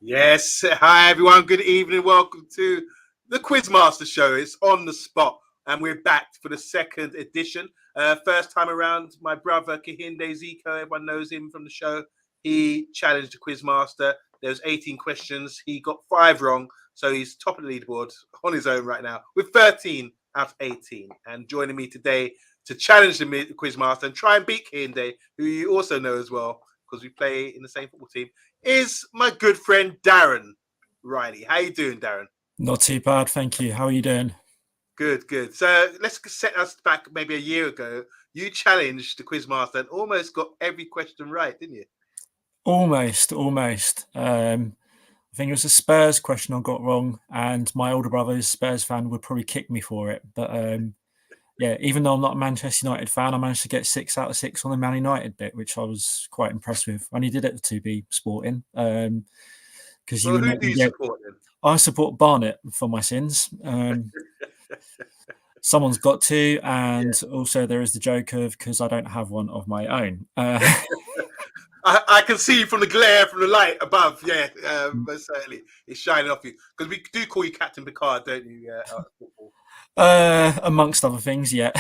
Yes. Hi, everyone. Good evening. Welcome to the Quizmaster Show. It's on the spot, and we're back for the second edition. First time around, my brother Kahinde Zico, everyone knows him from the show. He challenged the Quizmaster. There was 18 questions. He got 5 wrong, so he's top of the leaderboard on his own right now with 13 out of 18. And joining me today to challenge the Quizmaster and try and beat Kahinde, who you also know as well, because we play in the same football team, is my good friend Darren Riley. How you doing, Darren? Not too bad, thank you. How are you doing? Good. So let's set us back maybe a year ago. You challenged the Quizmaster and almost got every question right, didn't you? Almost. I think it was a Spurs question I got wrong, and my older brother, who's a Spurs fan, would probably kick me for it. But yeah, even though I'm not a Manchester United fan, I managed to get 6 out of 6 on the Man United bit, which I was quite impressed with. I only did it to be sporting. Because Well, who do you support then? I support Barnet for my sins. Someone's got to, and also there is the joke of because I don't have one of my own. I can see from the glare from the light above. Yeah, most certainly it's shining off you because we do call you Captain Picard, don't you? Football. Amongst other things, yeah.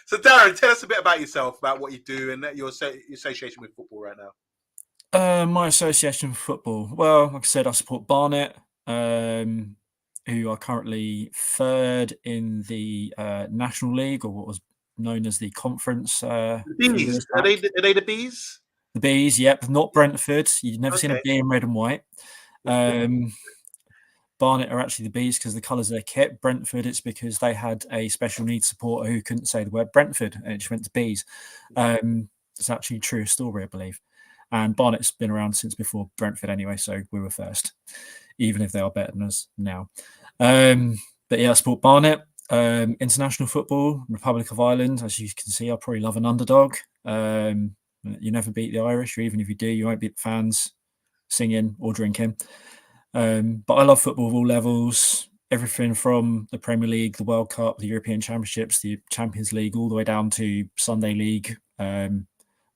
So, Darren, tell us a bit about yourself, about what you do, and your association with football right now. My association with football. Well, like I said, I support Barnet, who are currently third in the National League, or what was known as the Conference. The Bees. Are they the Bees? The Bees, yep. Not Brentford. You've never seen a bee in red and white. Barnet are actually the Bees because the colours of their kit. Brentford, it's because they had a special needs supporter who couldn't say the word Brentford, and it just went to Bees. It's actually a true story, I believe. And Barnet's been around since before Brentford anyway, so we were first, even if they are better than us now. But yeah, I support Barnet. International football, Republic of Ireland. As you can see, I probably love an underdog. You never beat the Irish, or even if you do, you won't beat the fans singing or drinking. But I love football of all levels, everything from the Premier League, the World Cup, the European Championships, the Champions League, all the way down to Sunday League. And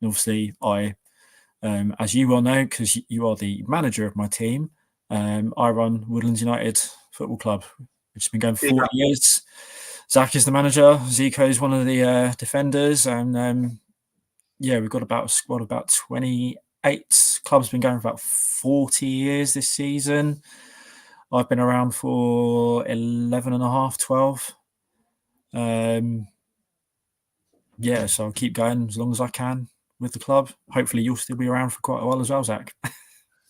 obviously, as you well know, because you are the manager of my team, I run Woodlands United Football Club, which has been going for 40 years. Zach is the manager. Zico is one of the defenders. And we've got about a squad of about 28. Club's been going for about 40 years this season. I've been around for 11 and a half, 12. So I'll keep going as long as I can with the club. Hopefully you'll still be around for quite a while as well, Zach.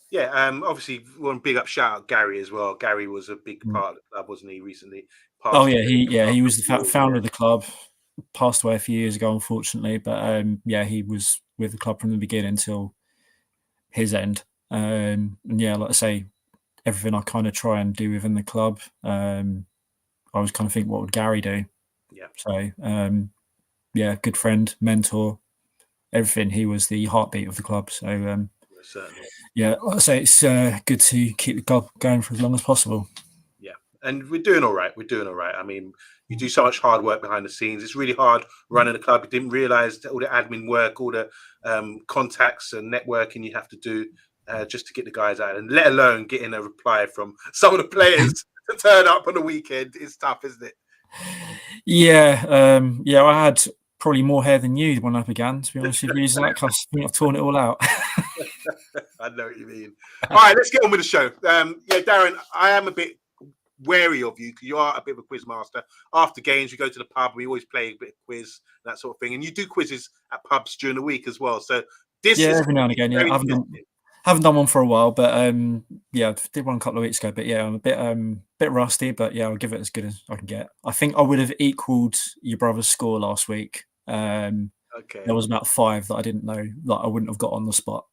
Yeah, obviously we want to big up shout out Gary as well. Gary was a big part of the club, wasn't he, recently? He was the founder of the club. Passed away a few years ago, unfortunately, but he was with the club from the beginning until his end. Like I say, everything I kind of try and do within the club, I was kind of think, what would Gary do? Yeah. So, good friend, mentor, everything. He was the heartbeat of the club. So, certainly. Like I say, it's good to keep the club going for as long as possible. Yeah, and we're doing all right. I mean, you do so much hard work behind the scenes. It's really hard running a club. You didn't realise all the admin work, all the contacts and networking you have to do just to get the guys out, and let alone getting a reply from some of the players to turn up on the weekend. It's tough, isn't it? Yeah, I had probably more hair than you when I began, to be honest with you, Zach. I think I've torn it all out. I know what you mean. All right, let's get on with the show. Darren, I am a bit wary of you because you are a bit of a quiz master. After games, we go to the pub. We always play a bit of quiz, that sort of thing. And you do quizzes at pubs during the week as well. So this is every now and again. Yeah, I haven't done one for a while, but I did one a couple of weeks ago. But yeah, I'm a bit rusty, but yeah, I'll give it as good as I can get. I think I would have equaled your brother's score last week. Okay. There was about 5 that I didn't know that I wouldn't have got on the spot.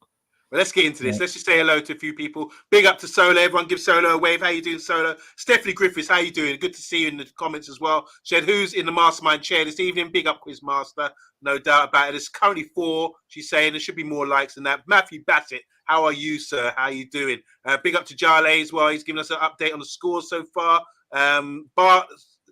Well, let's get into this. Let's just say hello to a few people. Big up to Solo. Everyone give Solo a wave. How you doing, Solo? Stephanie Griffiths, how you doing? Good to see you in the comments as well. Said, who's in the Mastermind chair this evening? Big up, Quizmaster. No doubt about it. There's currently 4, she's saying. There should be more likes than that. Matthew Bassett, how are you, sir? How are you doing? Big up to Jale as well. He's giving us an update on the scores so far. Bart,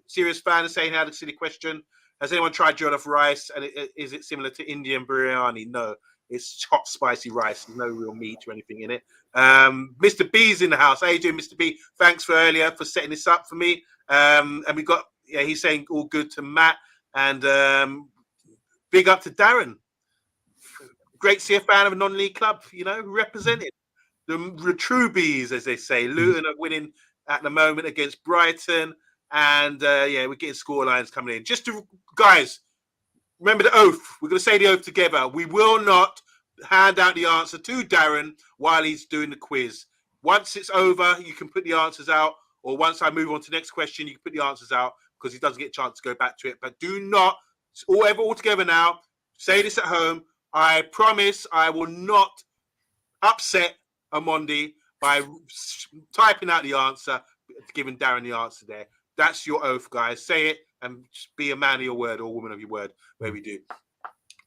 serious fan, is saying, how the silly question. Has anyone tried jollof rice? And is it similar to Indian biryani? No. It's hot, spicy rice. There's no real meat or anything in it. Mr. B's in the house. How you doing, Mr. B? Thanks for earlier for setting this up for me. And we got, he's saying all good to Matt. And big up to Darren. Great to see a fan of a non-league club, represented. The true bees, as they say. Luton are winning at the moment against Brighton. And we're getting score lines coming in. Guys, remember the oath. We're going to say the oath together. We will not hand out the answer to Darren while he's doing the quiz. Once it's over, you can put the answers out. Or once I move on to the next question, you can put the answers out because he doesn't get a chance to go back to it. But do not, all together now, say this at home. I promise I will not upset Amondi by typing out the answer, giving Darren the answer there. That's your oath, guys. Say it and just be a man of your word or a woman of your word, where we do.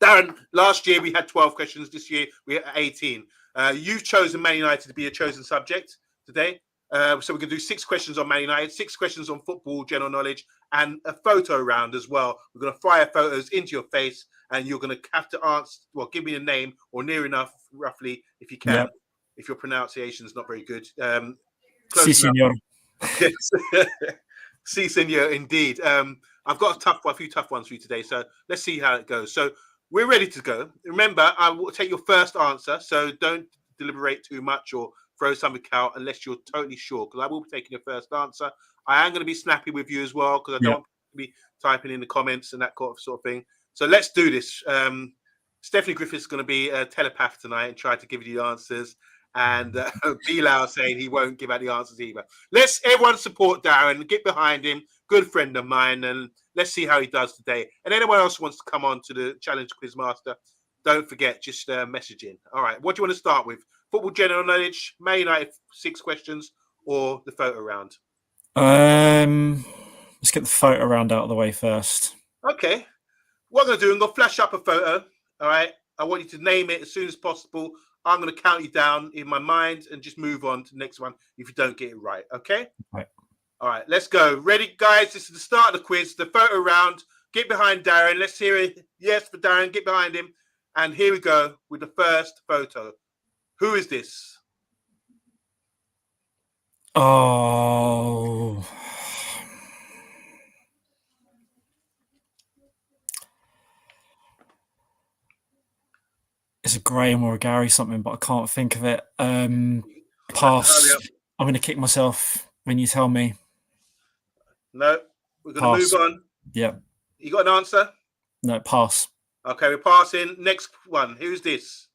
Darren, last year we had 12 questions. This year we're at 18. You've chosen Man United to be a chosen subject today. So we're going to do 6 questions on Man United, 6 questions on football, general knowledge, and a photo round as well. We're going to fire photos into your face, and you're going to have to answer, give me a name or near enough, roughly, if you can. Yep. If your pronunciation is not very good. Si, senor. Yes. Si, senor, indeed. I've got a few tough ones for you today, so let's see how it goes. So we're ready to go. Remember, I will take your first answer, so don't deliberate too much or throw something out unless you're totally sure, because I will be taking your first answer. I am going to be snappy with you as well, because I don't want to be typing in the comments and that sort of thing. So let's do this. Stephanie Griffith's going to be a telepath tonight and try to give you the answers. And Bilal saying he won't give out the answers either. Let's everyone support Darren, get behind him, good friend of mine, and let's see how he does today. And anyone else wants to come on to the Challenge Quizmaster, don't forget, just message in. All right, what do you want to start with? Football general knowledge, Man United 6 questions, or the photo round? Let's get the photo round out of the way first. Okay. What I'm going to do, I'm going to flash up a photo. All right. I want you to name it as soon as possible. I'm going to count you down in my mind and just move on to the next one if you don't get it right. Okay? Right. All right. Let's go. Ready, guys? This is the start of the quiz, the photo round. Get behind Darren. Let's hear it. Yes for Darren. Get behind him. And here we go with the first photo. Who is this? Oh. It's a Graham or a Gary something, but I can't think of it. Pass. I'm going to kick myself when you tell me. No, we're going to move on. Yeah. You got an answer? No, pass. Okay, we're passing. Next one. Who's this?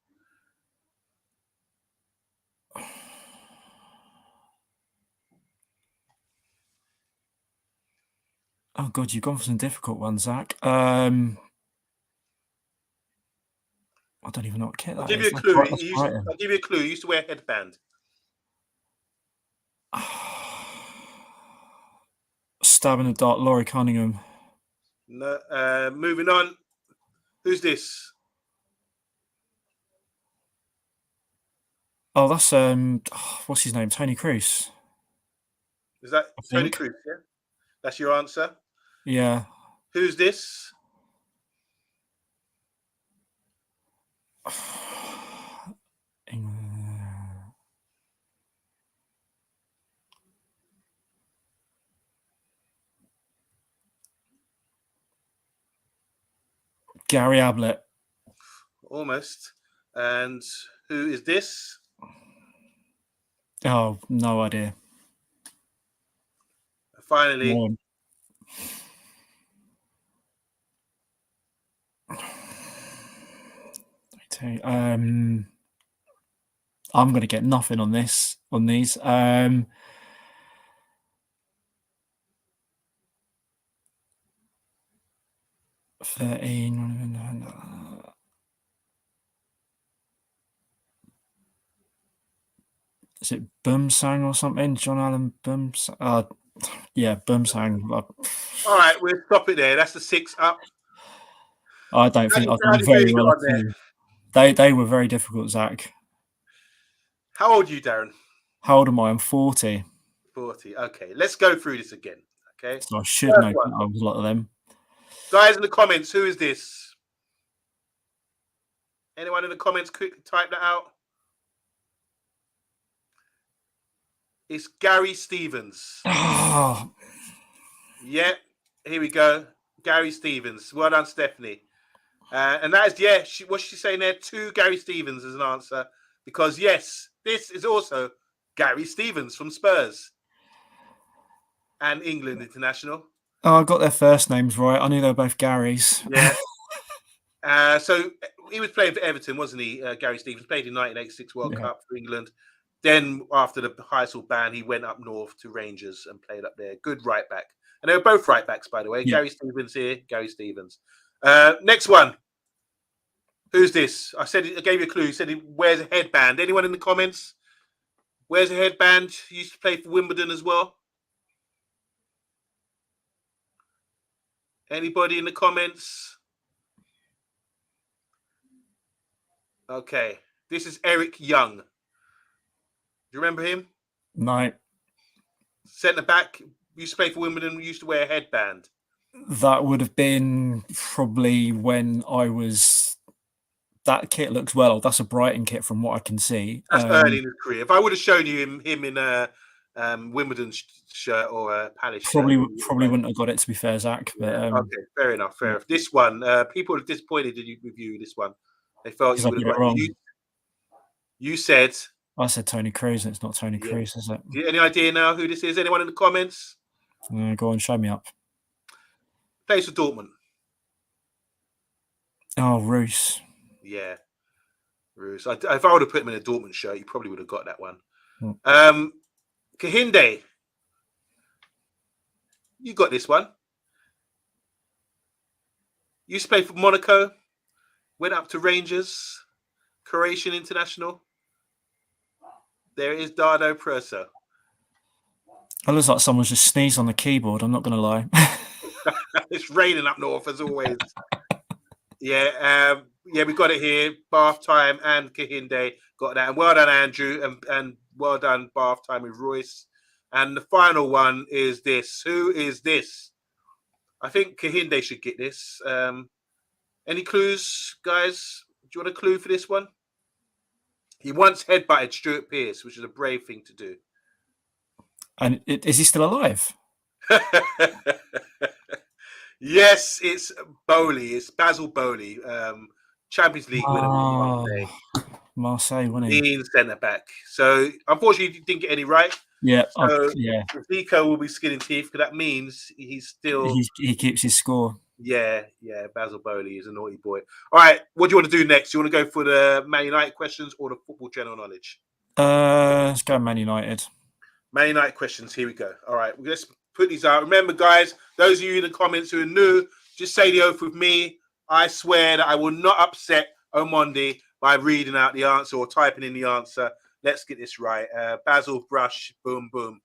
Oh, God, you've gone for some difficult ones, Zach. I don't even know what kit that is. I'll give you a clue. I'll give you a clue. He used to wear a headband. Stab in the dark, Laurie Cunningham. No, moving on. Who's this? Oh, that's what's his name? Tony Cruz. Is that Tony Cruz? Yeah, that's your answer. Yeah. Who's this? Gary Ablett. Almost. And who is this? Oh, no idea. Finally. I'm going to get nothing on these. 13. Is it Bumsang or something? John Allen Bumsang? Yeah, Bumsang. All right, we'll stop it there. That's the 6 up. I don't think I've done very well. They were very difficult, Zach. How old are you, Darren? How old am I? I'm 40. 40. Okay, let's go through this again. Okay. So I should know a lot of them. Guys in the comments, who is this? Anyone in the comments, quick type that out. It's Gary Stevens. Oh. Yeah, here we go. Gary Stevens. Well done, Stephanie. And that is, what's she saying there? 2 Gary Stevens as an answer. Because, yes, this is also Gary Stevens from Spurs and England International. Oh, I got their first names right. I knew they were both Garys. Yeah. So he was playing for Everton, wasn't he? Gary Stevens played in 1986 World Cup for England. Then after the Heysel ban, he went up north to Rangers and played up there. Good right back. And they were both right backs, by the way. Yeah. Gary Stevens here, Gary Stevens. Next one. Who's this? I gave you a clue. He said he wears a headband. Anyone in the comments? Wears a headband. He used to play for Wimbledon as well. Anybody in the comments? Okay. This is Eric Young. Do you remember him? No. Centre back. Used to play for Wimbledon. Used to wear a headband. That would have been probably when I was... That kit looks well. That's a Brighton kit from what I can see. That's early in his career. If I would have shown you him in a Wimbledon shirt or a Palace probably shirt, wouldn't have got it, to be fair, Zach. But, okay, fair enough. This one, people are disappointed with you. This one, they felt you would have got it wrong. You said... I said Tony Cruz, and it's not Tony Cruz, is it? Any idea now who this is? Anyone in the comments? Go on, show me up. Plays for Dortmund. Oh, Roos. Yeah, Roos. If I would have put him in a Dortmund shirt, you probably would have got that one. Kahinde. You got this one. Used to play for Monaco. Went up to Rangers. Croatian international. There is Dardo Prso. It looks like someone's just sneezed on the keyboard. I'm not going to lie. It's raining up north as always. We got it here. Bath Time and Kahinde got that. And well done, Andrew, and well done, Bath Time with Royce. And the final one is this. Who is this? I think Kahinde should get this. Any clues, guys? Do you want a clue for this one? He once headbutted Stuart Pearce, which is a brave thing to do. And is he still alive? Yes, it's Bowley. It's Basil Bowley, Champions League winner. Marseille, wasn't he? Being centre back. So unfortunately, you didn't get any right. Yeah, so Zico will be skinning teeth because that means he's still he keeps his score. Yeah. Basil Bowley is a naughty boy. All right, what do you want to do next? Do you want to go for the Man United questions or the football general knowledge? Let's go Man United. Man United questions. Here we go. All right, let's put these out. Remember, guys, those of you in the comments who are new, just say the oath with me. I swear that I will not upset Omondi by reading out the answer or typing in the answer. Let's get this right. Basil Brush, boom, boom.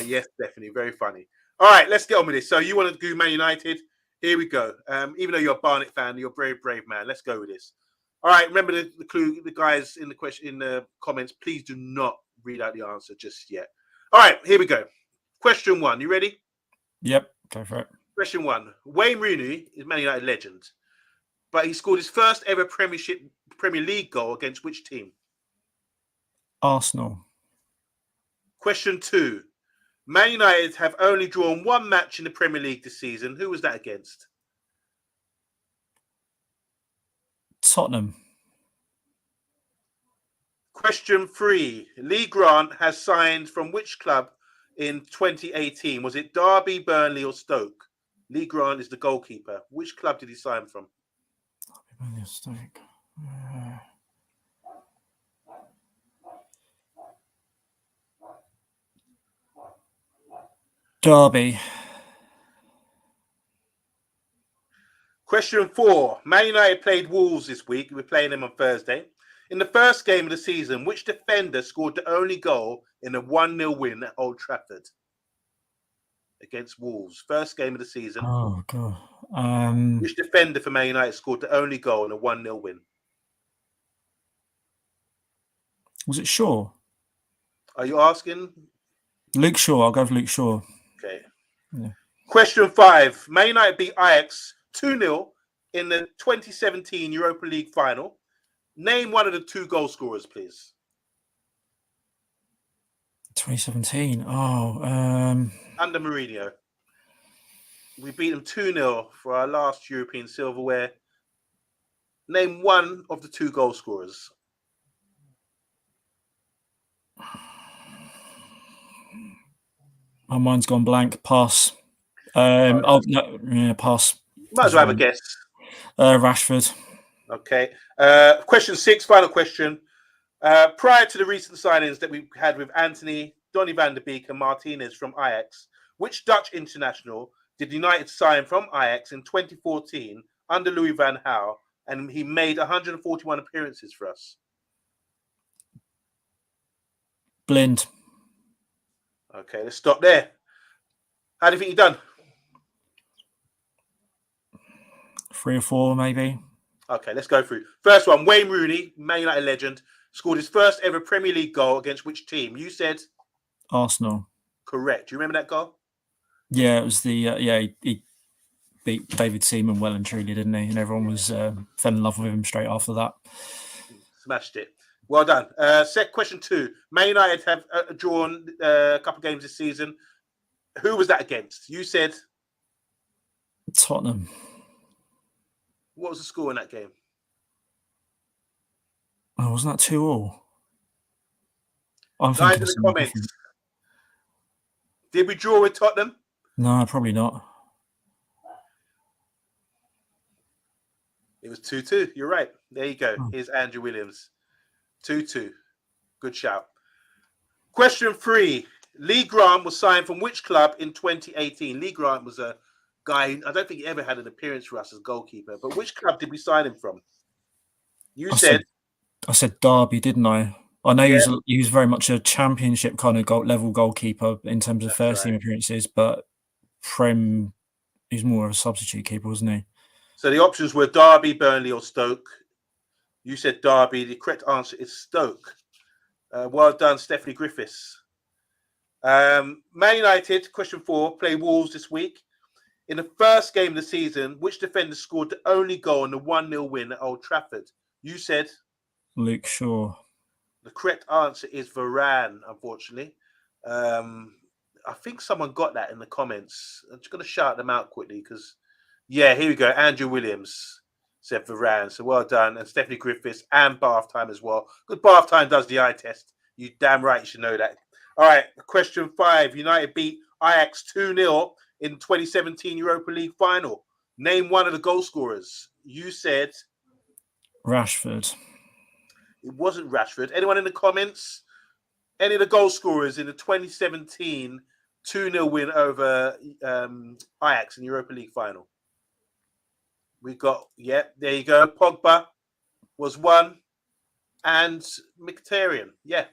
Yes, definitely. Very funny. All right, let's get on with this. So you want to do Man United? Here we go. Even though you're a Barnet fan, you're a very brave man. Let's go with this. All right, remember the clue, the guys in the comments, please do not read out the answer just yet. All right, here we go. Question 1. You ready? Yep, go for it. Question 1. Wayne Rooney is Man United legend, but he scored his first ever Premier League goal against which team? Arsenal. Question 2. Man United have only drawn one match in the Premier League this season. Who was that against? Tottenham. Question 3. Lee Grant has signed from which club in 2018? Was it Derby, Burnley or Stoke? Lee Grant is the goalkeeper. Which club did he sign from? Derby, Burnley or Stoke. Derby. Question 4. Man United played Wolves this week. We're playing them on Thursday. In the first game of the season, which defender scored the only goal in a 1-0 win at Old Trafford against Wolves? First game of the season. Oh, God. Which defender for Man United scored the only goal in a 1-0 win? Was it Shaw? Are you asking? Luke Shaw. I'll go with Luke Shaw. Okay. Yeah. Question 5. Man United beat Ajax 2-0 in the 2017 Europa League final. Name one of the 2 goal scorers, please. 2017. Oh, Under Mourinho. We beat them 2-0 for our last European silverware. Name one of the 2 goal scorers. my mind's gone blank. Pass. No, yeah, pass. Might as well have a guess. Rashford. Okay. Question 6, final question. Prior to the recent signings that we had with Anthony, Donny van der Beek and Martinez from Ajax, which Dutch international did United sign from Ajax in 2014 under Louis van Gaal, and he made 141 appearances for us? Blind. Okay, let's stop there. How do you think you've done? 3 or 4, maybe. Okay, let's go through. First one, Wayne Rooney, Man United legend, scored his first ever Premier League goal against which team? You said Arsenal. correct. Do you remember that goal? Yeah, it was the he beat David Seaman well and truly, didn't he? And everyone was fell in love with him straight after that. Smashed it. Well done. Question 2. Man United have drawn a couple of games this season. Who was that against? You said Tottenham. What was the score in that game? Oh, wasn't that 2-2? I'm Guys thinking in the something comments. different. Did we draw with Tottenham? No, probably not. It was 2-2. You're right. There you go. Oh. Here's Andrew Williams. 2-2. Good shout. Question 3. Lee Grant was signed from which club in 2018? Lee Grant was a guy, I don't think he ever had an appearance for us as goalkeeper, but which club did we sign him from? You said I said Derby, didn't I? I know he was very much a championship kind of level goalkeeper in terms of first team appearances, but Prem, he's more of a substitute keeper, wasn't he? So the options were Derby, Burnley, or Stoke. You said Derby. The correct answer is Stoke. Well done, Stephanie Griffiths. Man United, question 4, play Wolves this week. In the first game of the season, which defender scored the only goal in the 1-0 win at Old Trafford? You said Luke Shaw. The correct answer is Varane, unfortunately. I think someone got that in the comments. I'm just going to shout them out quickly because, yeah, here we go. Andrew Williams said Varane. So well done. And Stephanie Griffiths and Bath Time as well. Good Bath Time does the eye test. You damn right you should know that. All right, question 5. United beat Ajax 2-0 in 2017 Europa League final. Name one of the goal scorers. You said Rashford. It wasn't Rashford. Anyone in the comments? Any of the goal scorers in the 2017 2-0 win over Ajax in the Europa League final? We got, there you go. Pogba was one. And Mkhitaryan. Yeah,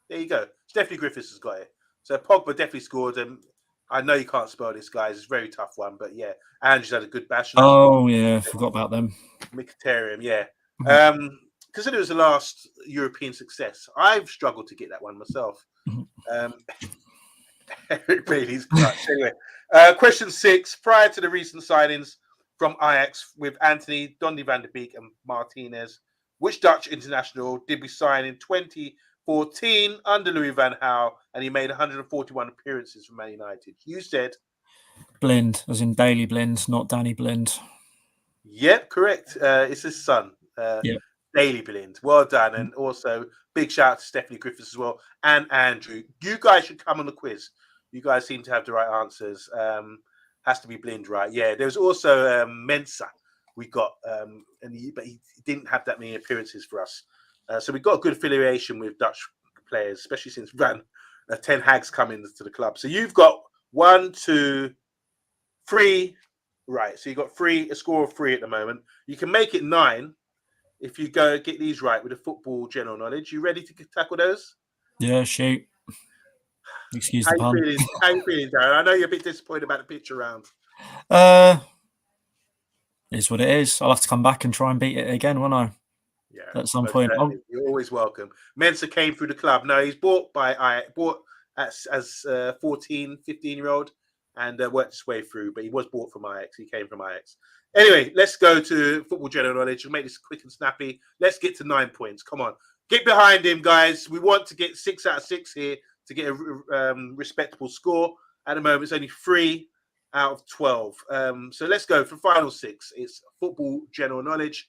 there you go. Stephanie Griffiths has got it. So Pogba definitely scored. And I know you can't spell this, guys. It's a very tough one. But yeah, Andrew's had a good bash. Oh, yeah. Forgot about them. Mkhitaryan, yeah. Mm-hmm. Consider it was the last European success. I've struggled to get that one myself. Eric Bailey's clutch. Anyway, question 6. Prior to the recent signings from Ajax with Anthony, Donny van der Beek and Martinez, which Dutch international did we sign in 2014 under Louis van Gaal, and he made 141 appearances for Man United? You said Blind, as in Daily Blind, not Danny Blind. Yep, correct. It's his son. Daily Blind. Well done. And also big shout out to Stephanie Griffiths as well and Andrew. You guys should come on the quiz. You guys seem to have the right answers. Has to be Blind, right? Yeah. There's also Mensah. We got, but he didn't have that many appearances for us. So we've got a good affiliation with Dutch players, especially since Ten Hag's come into the club. So you've got 1, 2, 3. Right. So you've got 3, a score of 3 at the moment. You can make it 9 if you go get these right with the football general knowledge. You ready to tackle those? Yeah, shoot. Excuse the pun. How you feeling, Darren? I know you're a bit disappointed about the pitch around. It's what it is. I'll have to come back and try and beat it again, won't I? Yeah. At some point. You're always welcome. Mensah came through the club. No, he's bought as 14, 15-year-old and worked his way through, but he was bought from Ajax. He came from Ajax. Anyway, let's go to football general knowledge. We'll make this quick and snappy. Let's get to 9 points. Come on. Get behind him, guys. We want to get 6 out of 6 here to get a respectable score. At the moment, it's only 3 out of 12. So let's go for final 6. It's football general knowledge.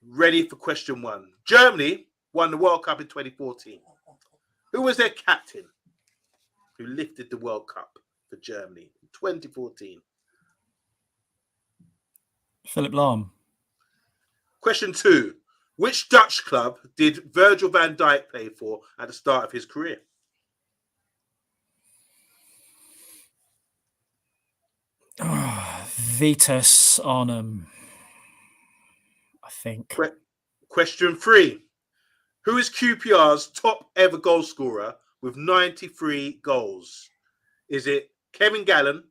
Ready for question 1. Germany won the World Cup in 2014. Who was their captain who lifted the World Cup for Germany in 2014? Philip Lahm. Question 2. Which Dutch club did Virgil van Dijk play for at the start of his career? Vitus Arnhem, I think. Question 3. Who is QPR's top ever goal scorer with 93 goals? Is it Kevin Gallen,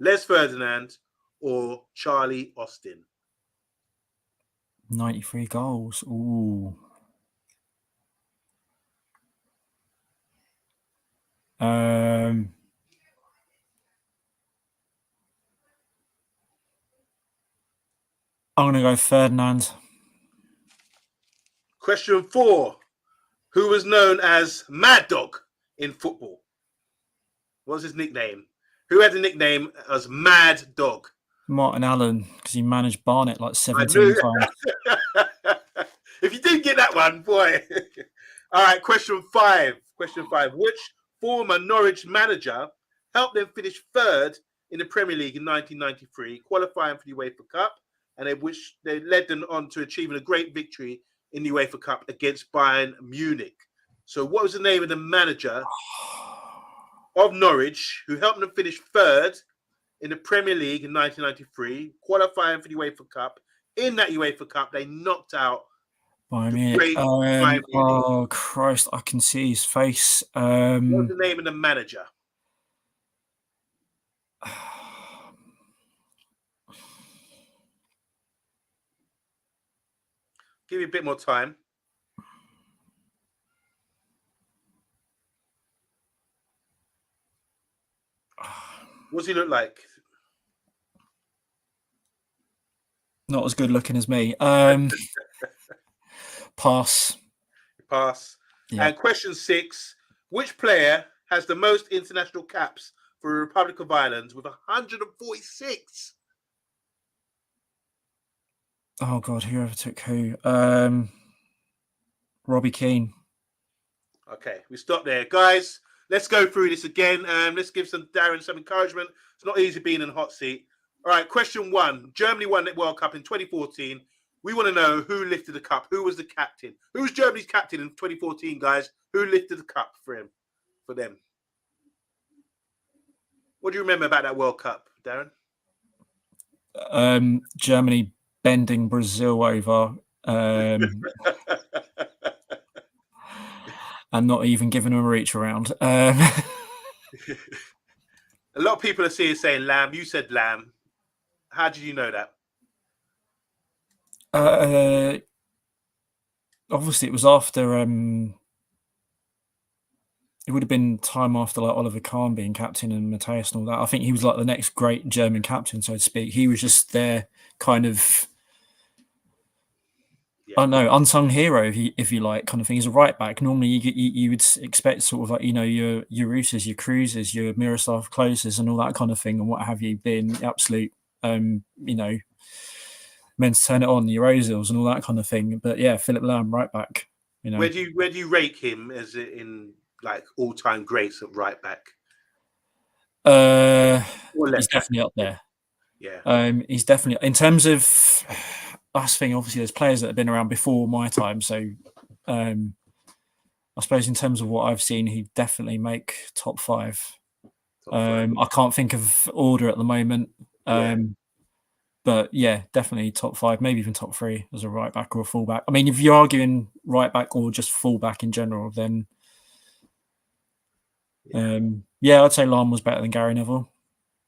Les Ferdinand, or Charlie Austin? 93 goals. Ooh. I'm going to go Ferdinand. Question 4. Who was known as Mad Dog in football? What was his nickname? Who had the nickname as Mad Dog? Martin Allen, because he managed Barnet like 17 times. If you didn't get that one, boy. All right, question 5. Which former Norwich manager helped them finish 3rd in the Premier League in 1993, qualifying for the UEFA Cup, and which they led them on to achieving a great victory in the UEFA Cup against Bayern Munich? So what was the name of the manager of Norwich who helped them finish 3rd in the Premier League in 1993, qualifying for the UEFA Cup? In that UEFA Cup, they knocked out Bayern Munich. Oh, Christ, I can see his face. What was the name of the manager? Give you a bit more time. What does he look like? Not as good looking as me. Pass. Yeah. And question 6. Which player has the most international caps for the Republic of Ireland with 146? Oh, God, whoever took who? Robbie Keane. Okay, we stop there. Guys, let's go through this again. Let's give Darren some encouragement. It's not easy being in the hot seat. All right, question 1. Germany won the World Cup in 2014. We want to know who lifted the cup. Who was the captain? Who was Germany's captain in 2014, guys? Who lifted the cup for them? What do you remember about that World Cup, Darren? Germany bending Brazil over and not even giving them a reach around. A lot of people are saying Lamb. You said Lamb. How did you know that? Obviously, it was after. It would have been time after like Oliver Kahn being captain and Matthias and all that. I think he was like the next great German captain, so to speak. He was just their kind of, I don't know, unsung hero, if you like, kind of thing. He's a right back. Normally, you would expect sort of like, you know, your Roosters, your Cruisers, your Miroslav Kloses and all that kind of thing, and what have you, being absolute, you know, meant to turn it on, your Ozils and all that kind of thing. But yeah, Philip Lahm, right back. You know, where do you rate him as in like all-time greats at right back? He's definitely up there. Yeah. He's definitely, in terms of last thing. Obviously, there's players that have been around before my time, so I suppose in terms of what I've seen, he'd definitely make top five. I can't think of order at the moment. But yeah, definitely top five, maybe even top three as a right back or a full back. I mean, if you're arguing right back or just full back in general, then I'd say Lahm was better than Gary Neville.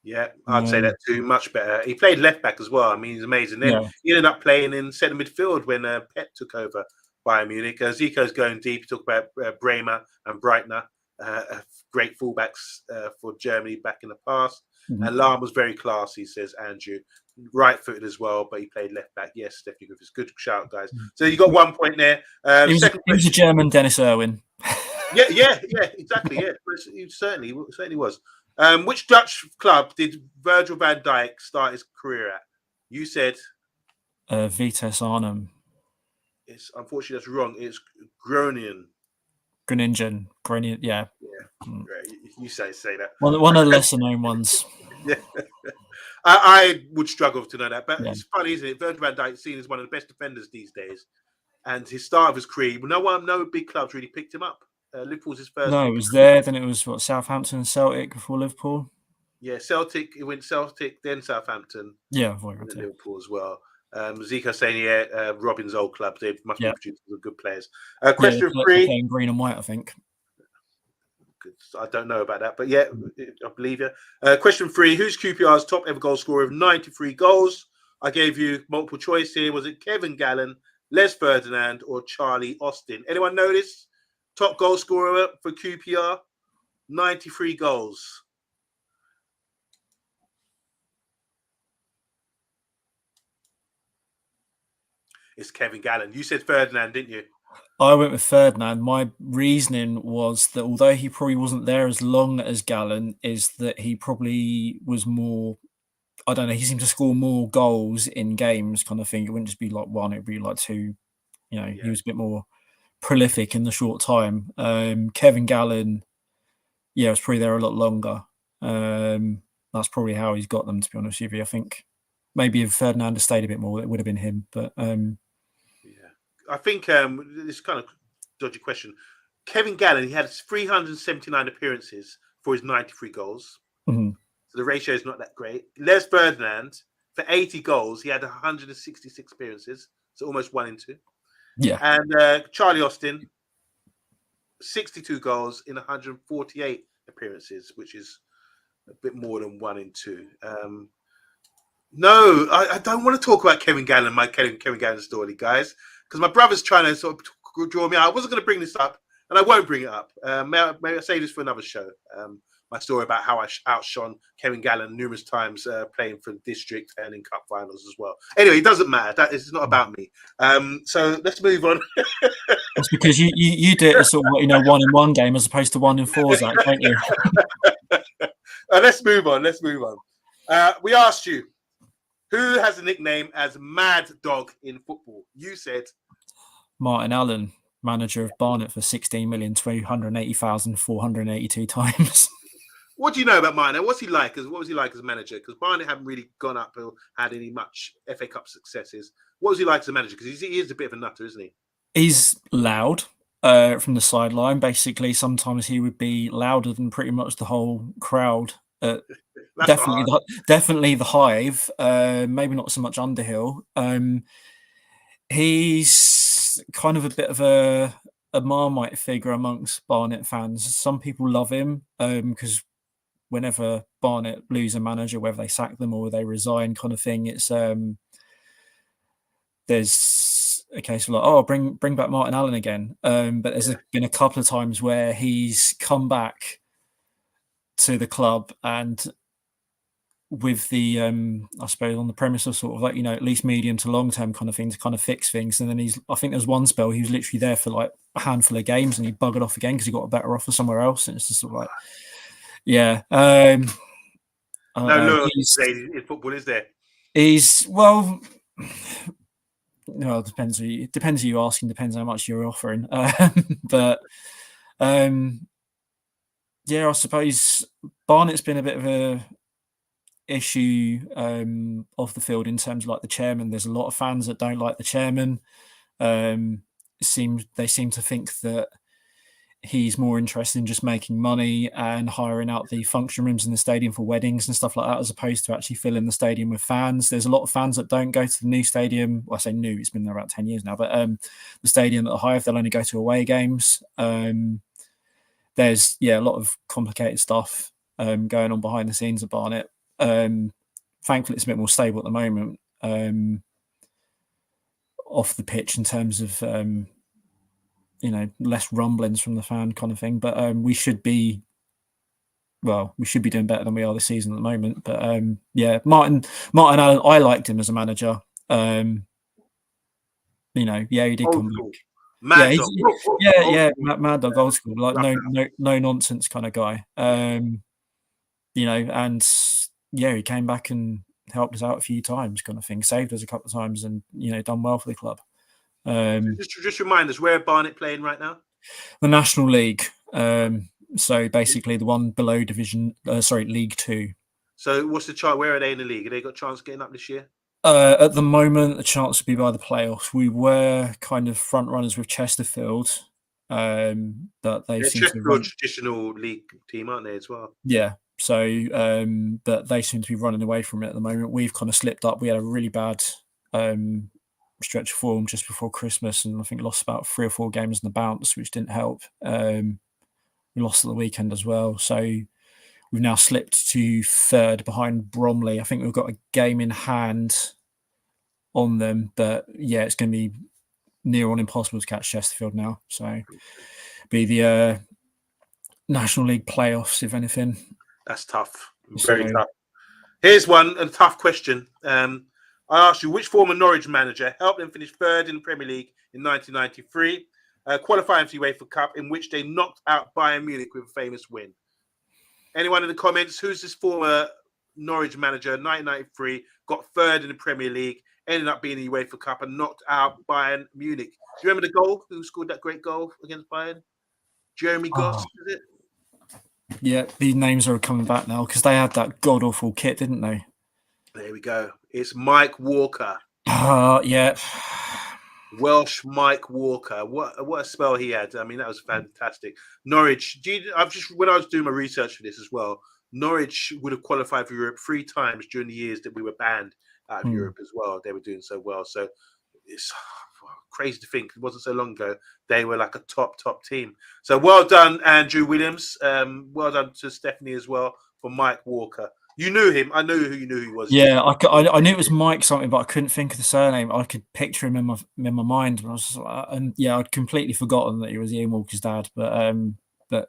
Yeah, I'd say that too. Much better. He played left back as well. I mean, he's amazing. Then he ended up playing in centre midfield when Pep took over Bayern Munich. Zico's going deep. Talk about Bremer and Breitner, great fullbacks for Germany back in the past. Mhm. And Lahm was very classy, says Andrew. Right-footed as well, but he played left back. Yes, Stephanie Griffiths. Good shout, guys. So you got 1 point there. Second He was a question. German Dennis Irwin. Yeah, exactly. Yeah, he certainly was. Which Dutch club did Virgil van Dijk start his career at? You said Vitesse Arnhem. it's unfortunately that's wrong. It's Groningen. Groningen. Yeah. Right, you say that. One of the lesser known ones. Yeah. I would struggle to know that, but Yeah. it's funny, isn't it? Virgil van Dijk is seen as one of the best defenders these days, and his start of his career, no big clubs really picked him up. Liverpool's his first. No, it was there. Then it was Southampton and Celtic before Liverpool. Yeah, Celtic. It went Celtic, then Southampton. Yeah, and Liverpool as well. Zico saying, Robin's old club. They must be producing some good players. Question 3. Playing green and white, I think. I don't know about that, but yeah, I believe you. Question 3. Who's QPR's top ever goal scorer of 93 goals? I gave you multiple choice here. Was it Kevin Gallen, Les Ferdinand, or Charlie Austin? Anyone know this? Top goal scorer for QPR, 93 goals. It's Kevin Gallen. You said Ferdinand, didn't you? I went with Ferdinand. My reasoning was that although he probably wasn't there as long as Gallen, is that he probably was more, I don't know, he seemed to score more goals in games kind of thing. It wouldn't just be like one, it would be like two. You know, he was a bit more prolific in the short time. Kevin Gallen, was probably there a lot longer. That's probably how he's got them, to be honest with you. I think maybe if Ferdinand had stayed a bit more, it would have been him. But I think this kind of dodgy question. Kevin Gallen, he had 379 appearances for his 93 goals. Mm-hmm. So the ratio is not that great. Les Ferdinand, for 80 goals, he had 166 appearances. So almost 1 in 2. Yeah. And Charlie Austin, 62 goals in 148 appearances, which is a bit more than 1 in 2. No, I don't want to talk about Kevin Gallen, my Kevin Gallen story, guys, because my brother's trying to sort of draw me out. I wasn't going to bring this up, and I won't bring it up. Maybe I say this for another show. My story about how I outshone Kevin Gallen numerous times playing for the district and in cup finals as well. Anyway, it doesn't matter. That is not about me. So let's move on. That's because you do it as sort of 1-in-1 game as opposed to 1-in-4, Zach, don't you? Let's move on. We asked you, who has a nickname as Mad Dog in football? You said Martin Allen, manager of Barnet for 16,280,482 times. What do you know about Martin? What was he like as a manager? Because Barnet haven't really gone up or had any much FA Cup successes. What was he like as a manager? Because he is a bit of a nutter, isn't he? He's loud from the sideline. Basically, sometimes he would be louder than pretty much the whole crowd. Definitely the Hive. Maybe not so much Underhill. He's kind of a bit of a Marmite figure amongst Barnet fans. Some people love him because whenever Barnet lose a manager, whether they sack them or they resign, kind of thing, it's there's a case of like, oh, bring back Martin Allen again. But there's been a couple of times where he's come back to the club and with the I suppose on the premise of sort of like at least medium to long term kind of thing to kind of fix things, and then I think there's one spell he was literally there for like a handful of games and he buggered off again because he got a better offer somewhere else, and it's just sort of like no loyalty in football, is there? He's it depends who you asking, depends how much you're offering, but I suppose Barnet's been a bit of a issue off the field in terms of like the chairman. There's a lot of fans that don't like the chairman. They seem to think that he's more interested in just making money and hiring out the function rooms in the stadium for weddings and stuff like that, as opposed to actually filling the stadium with fans. There's a lot of fans that don't go to the new stadium. Well, I say new, it's been there about 10 years now, but the stadium at the Hive, they'll only go to away games. There's a lot of complicated stuff going on behind the scenes at Barnet. Thankfully, it's a bit more stable at the moment off the pitch in terms of less rumblings from the fan kind of thing. But we should be well, we should be doing better than we are this season at the moment. But yeah, Martin Allen, I liked him as a manager. You know, yeah, he did Old come school. back. Yeah, Mad dog. Mad Dog, old school, like Rough no nonsense kind of guy. You know, and yeah, he came back and helped us out a few times, kind of thing. Saved us a couple of times, and you know, done well for the club. Just remind us, where Barnet playing right now? The National League. So basically, the one below League Two. So what's the chart? Where are they in the league? Have they got a chance of getting up this year? At the moment, the chance to be by the playoffs. We were kind of front runners with Chesterfield, but they seem to be Chesterfield traditional league team, aren't they, as well? Yeah. So, but they seem to be running away from it at the moment. We've kind of slipped up. We had a really bad stretch of form just before Christmas, and I think lost about 3 or 4 games in the bounce, which didn't help. We lost at the weekend as well. So we've now slipped to 3rd behind Bromley. I think we've got a game in hand on them, but yeah, it's going to be near on impossible to catch Chesterfield now. So be the National League playoffs, if anything. That's tough. Very tough. Here's a tough question. I asked you, which former Norwich manager helped them finish 3rd in the Premier League in 1993, qualifying for the UEFA Cup, in which they knocked out Bayern Munich with a famous win? Anyone in the comments? Who's this former Norwich manager? 1993, got 3rd in the Premier League, ended up being in the UEFA Cup and knocked out Bayern Munich. Do you remember the goal? Who scored that great goal against Bayern? Jeremy Goss, is it? Yeah, these names are coming back now because they had that god awful kit, didn't they? There we go. It's Mike Walker. Yeah. Welsh Mike Walker. What a spell he had. I mean, that was fantastic. Norwich. When I was doing my research for this as well, Norwich would have qualified for Europe 3 times during the years that we were banned out of Europe as well. They were doing so well. So it's crazy to think it wasn't so long ago they were like a top team. So well done, Andrew Williams. Well done to Stephanie as well for Mike Walker. You knew him. I knew who he was. Yeah, I knew it was Mike something, but I couldn't think of the surname. I could picture him in my mind, and I was and yeah, I'd completely forgotten that he was Ian Walker's dad. But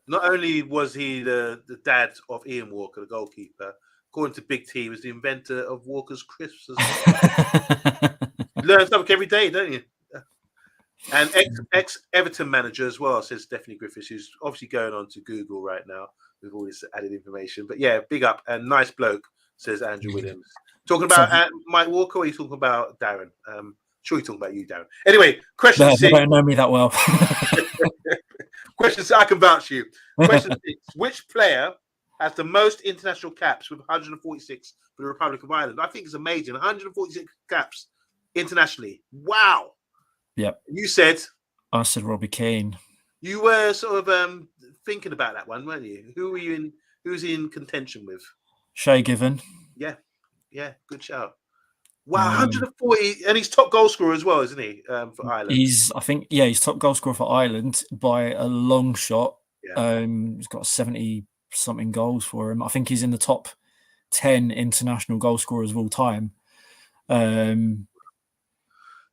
not only was he the dad of Ian Walker, the goalkeeper, according to Big T, he was the inventor of Walker's crisps as well. You learn something every day, don't you? And ex-Everton manager as well, says Stephanie Griffiths, who's obviously going on to Google right now with all this added information. But yeah, big up and nice bloke, says Andrew Williams. Talking about Mike Walker, or are you talking about Darren? Sure, you're talking about you, Darren. Anyway, question 6. They don't know me that well. Question 6, I can vouch for you. Question 6, which player has the most international caps with 146 for the Republic of Ireland? I think it's amazing. 146 caps internationally. Wow. Yep. You said? I said Robbie Keane. You were sort of thinking about that one, weren't you? Who were you in? Who's he in contention with? Shay Given. Yeah, good shout. Wow, 140, and he's top goal scorer as well, isn't he? For Ireland. He's top goal scorer for Ireland by a long shot. Yeah. He's got 70 something goals for him. I think he's in the top 10 international goal scorers of all time.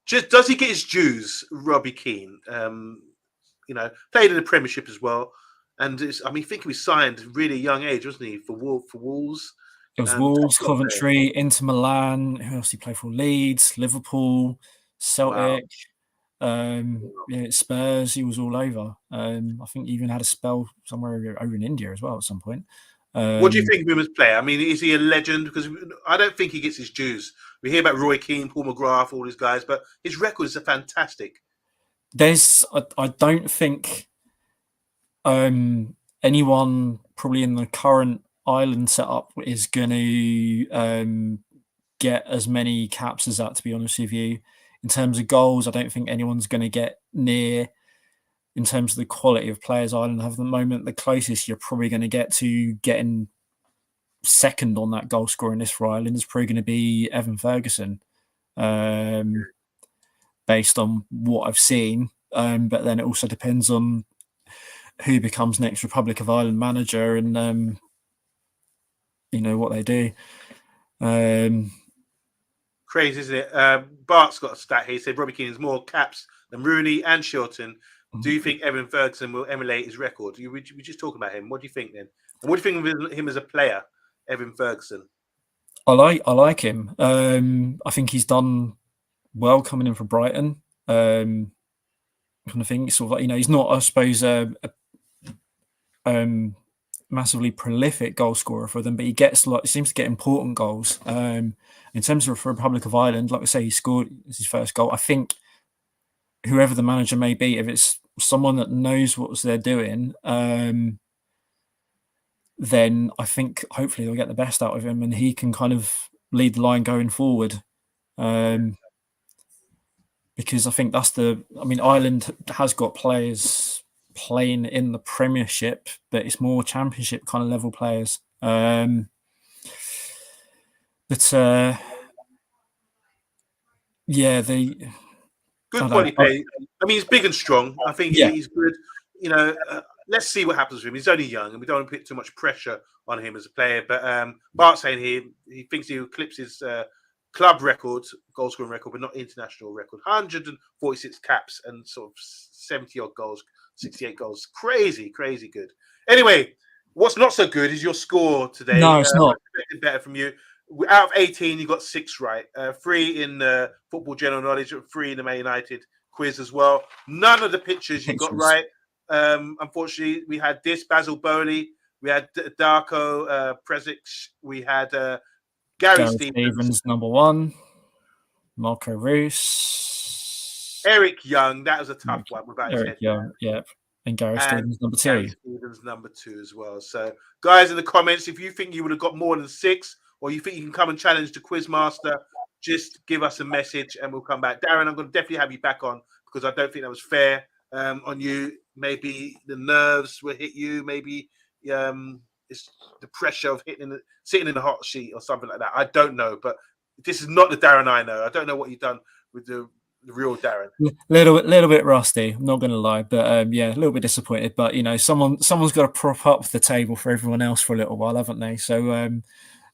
Just does he get his dues, Robbie Keane? Played in the Premiership as well, and I think he was signed really young age, wasn't he? For Wolves. It was Wolves, Coventry, Inter Milan. Who else did he play for? Leeds, Liverpool, Celtic, Spurs. He was all over. I think he even had a spell somewhere over in India as well at some point. What do you think of him as a player? I mean, is he a legend? Because I don't think he gets his dues. We hear about Roy Keane, Paul McGrath, all these guys, but his records are fantastic. I don't think anyone probably in the current Ireland setup is going to get as many caps as that, to be honest with you. In terms of goals, I don't think anyone's going to get near, in terms of the quality of players Ireland have at the moment. The closest you're probably going to get to getting second on that goal scoring list for Ireland is probably going to be Evan Ferguson, based on what I've seen. But then it also depends on who becomes next Republic of Ireland manager and what they do. Crazy, isn't it? Bart's got a stat here. He said Robbie Keane has more caps than Rooney and Shilton, Do you think Evan Ferguson will emulate his record? We just talking about him. What do you think then? And what do you think of him as a player, Evan Ferguson? I like him. I think he's done well coming in for Brighton. Kind of thing. Sort of like, he's not, I suppose, massively prolific goal scorer for them, but he seems to get important goals. In terms of for Republic of Ireland, like I say, he scored his first goal. I think whoever the manager may be, if it's someone that knows what they're doing, then I think hopefully they'll get the best out of him and he can kind of lead the line going forward. Because I think Ireland has got players playing in the Premiership, but it's more Championship kind of level players. Yeah, good quality play. I mean, he's big and strong. I think he's good. Let's see what happens with him. He's only young, and we don't want to put too much pressure on him as a player. But Bart's saying he thinks he'll eclipse his club record, goal scoring record, but not international record. 146 caps and sort of 70 odd goals, 68 goals. Crazy good. Anyway, what's not so good is your score today. No, it's not. Better from you. Out of 18, you got 6 right. 3 in football general knowledge, 3 in the Man United quiz as well. None of the pictures you got right. Unfortunately, we had Basil Bowley, we had Darko Prezic, we had Gary Stevens, number 1, Marco Reus, Eric Young. That was a tough one without Eric Young, yeah, and Gary Stevens, number 2. Gary Stevens, number 2 as well. So, guys, in the comments, if you think you would have got more than 6, or you think you can come and challenge the Quizmaster, just give us a message and we'll come back. Darren, I'm going to definitely have you back on because I don't think that was fair on you. Maybe the nerves will hit you. Maybe it's the pressure of sitting in the hot seat or something like that. I don't know, but this is not the Darren I know. I don't know what you've done with the real Darren. Little bit rusty. I'm not going to lie, but yeah, a little bit disappointed. But someone's got to prop up the table for everyone else for a little while, haven't they? So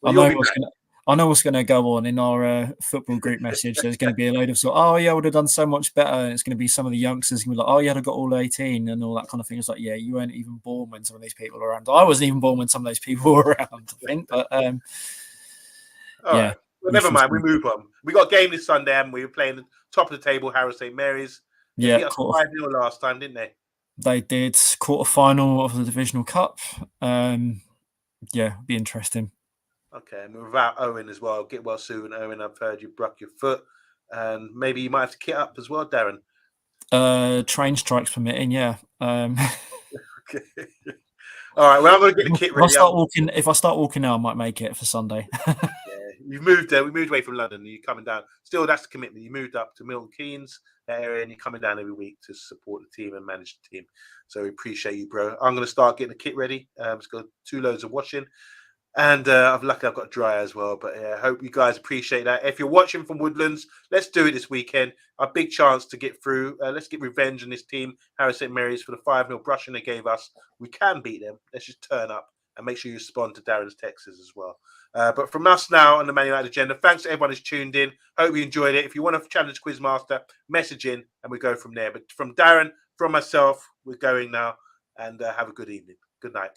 I know what's going to go on in our football group message. There's going to be a load of I would have done so much better. And it's going to be some of the youngsters going to be like, I got all 18 and all that kind of thing. It's like, yeah, you weren't even born when some of these people were around. I wasn't even born when some of those people were around, I think. But yeah. Right. Well, never mind. We move on. We got a game this Sunday, and we were playing the top of the table, Harrow St. Mary's. They beat us 5-0 last time, didn't they? They did. Quarter-final of the Divisional Cup. Yeah, be interesting. Okay, and without Owen as well. Get well soon, Owen. I've heard you broke your foot, and maybe you might have to kit up as well, Darren. Train strikes permitting, yeah. Okay. All right. Well, I'm going to get the kit ready. If I start walking now, I might make it for Sunday. You've moved there. We moved away from London. And you're coming down. Still, that's the commitment. You moved up to Milton Keynes, that area, and you're coming down every week to support the team and manage the team. So we appreciate you, bro. I'm going to start getting the kit ready. It's got 2 loads of washing. And luckily I've got a dryer as well. But I hope you guys appreciate that. If you're watching from Woodlands, let's do it this weekend. A big chance to get through. Let's get revenge on this team, Harrow St. Mary's, for the 5-0 brushing they gave us. We can beat them. Let's just turn up and make sure you respond to Darren's texts as well. But from us now on the Man United Agenda, thanks to everyone who's tuned in. Hope you enjoyed it. If you want to challenge Quizmaster, message in and we go from there. But from Darren, from myself, we're going now. And have a good evening. Good night.